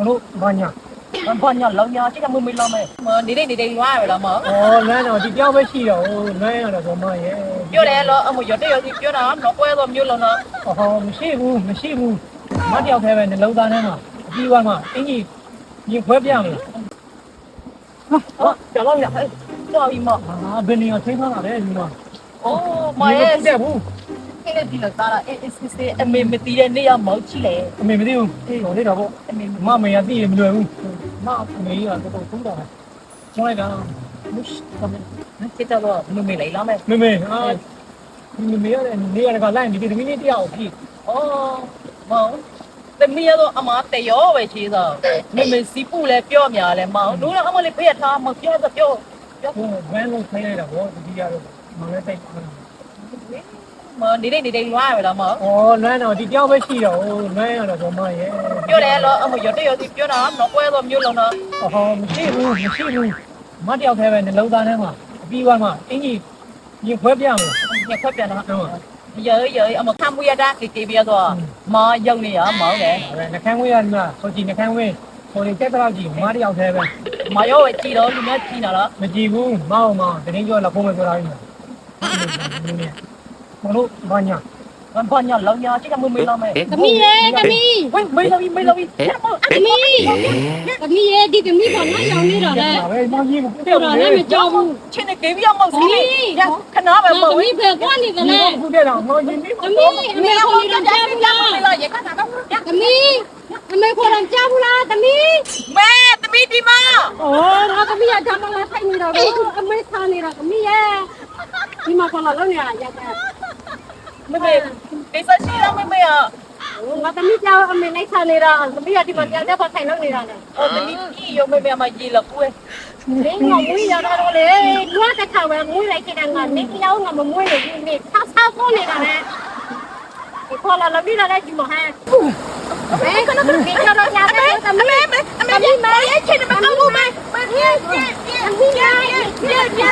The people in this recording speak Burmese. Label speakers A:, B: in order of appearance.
A: တို့ဘာညာ
B: လောင်ညာရှိတယ်မမေးလောက်မယ်နေရွာရလားမ
A: လမ်းတော့ဒီတယောက်ပဲရှိတော့လမ်းရတယ်ဗမာရဲ့
B: ပြောတယ်လို့အမရတဲ့ရစီပြောတာတော့ပွဲတော့မျိုးလုံးတော့
A: မရှိဘူးမတယောက်တည်းပဲနှလုံးသားထဲမှာအပြီးသွားမှအင်ကြီးရင်ခွဲပြမလားကြောက်လို့ရ
B: တော်ပြီမ
A: ဘယ်နေရာထိန်းထားတာလဲဒီမှာ
B: မရဲ့
A: တက်ဘူး
B: အဲ့ဒီလောက်သားလားအမေမတီးတဲ့နေရာမောက်ချီလေ
A: အမေမသိဘူးတော်လေးတော့ပေါ့မမေကသိရင်မလွယ်ဘူးမအမေကတော့တော်သုံးတာကျောင်းလိုက်တာ
B: မရှိဘူးစစ်တော့မမေလိုက်လားမယ်
A: မေမေရတယ်နေရာကလိုက်ဒီသမီးလေးတယောက်ဖြစ်
B: မောင်သမီးကတော့အမတရောပဲရှိသားမေစီပူလဲပြော့များလဲမောင်တို့ကအမလေးဖေးထားမပြောတော့ပြော
A: ဘန်းလို့ခိုင်းလိုက်တာဗောဒီကြီးကတော့မောင်လည်းတိတ်
B: နေရွာရလားမ
A: လမ်းတော့ဒီတယောက်ပဲရှိတော့လမ်းရတယ်ဗမာရဲ့
B: ပြောတယ်လို့အမရတဲ့ရစီပြောတာတော့ပွဲတော့မျိုးလုံးတော့
A: မရှိဘူးမတယောက်တည်းပဲနှလုံးသားထဲမှာအပြီးသွားမှအင်ကြီးရင်ခွဲပြမလား
B: ရင်ခွဲပြန်တော့ရဲအမခံမရတာကေပြတော့မရောက်နေရမောင်းတယ်
A: နှခမ်းဝေးရမှာဆိုကြည့်နှခမ်းဝေးဆိုရင်တက်တော့ကြည့်မတယောက်တည်းပဲ
B: မရောကြည့်တော့လူများကြည့်တာလား
A: မကြည့်ဘူးမောင်းတင်းကျော်လက်ဖုံးမပြောတာကြီးတို့ဘာညာ
B: လောင်ညာရှိတယ်မမေးလောက်မယ်
C: သမီးရဲ့သမီး
B: ဝေးမေးလို့
C: သမီးရဲ့ဒီသမီးပေါ်နောက်ရောင်နေတော့လေ
A: ပဲမောင်ကြီးကို
C: ပြောတော့လည်းမကြောက်ဘူး
B: ချင်းနေကေးပြမောက်စီလေခဏပဲမ
C: ဝေးဘယ်ကွာနေတယ်လဲ
A: ခုတက်တော့မောင်ကြီး
C: သမီးအမေခေါ်နေတော့ကြားဘူးလား
B: ရခဏတော့
C: သမီးအမေခေါ်တော့ကြားဘူးလားသမီး
B: မဲသမီးဒီမ
C: ငါသမီးကဂျာမလာထိုင်နေတော့အမေခါနေတော့သမီးရဲ့ဒီမှာခေါ်လာလို့နေရရတယ်
B: မေကိစ္စရှိလားမေ
C: ငါသမီးကြောက်အမေလိုက်ခါနေတာသမီးကဒီမှာကြောက်ကြထိုင်လို့နေတာလေ
B: သမီးကြီးရောမေမကြီးလောက်ကွယ်
C: နေငါမွေးရတော့လေငါတစ်ခါပဲမွေးလိုက်ခဲ့တယ်ငါနေကြောက်ငါမမွေးလို့ဒီနေ့ဆဆဖို့နေတာလေဒီခေါ်လာလို့ပြီးလာတဲ့ဒီမှာဟဲ့ဘယ်ကနကဒီကြောက်တော့ရတယ်သမီး
B: မေရဲ့ချင်းမကောင်းဘူးမေပြေ
C: သမီးရဲ့
B: ပြေ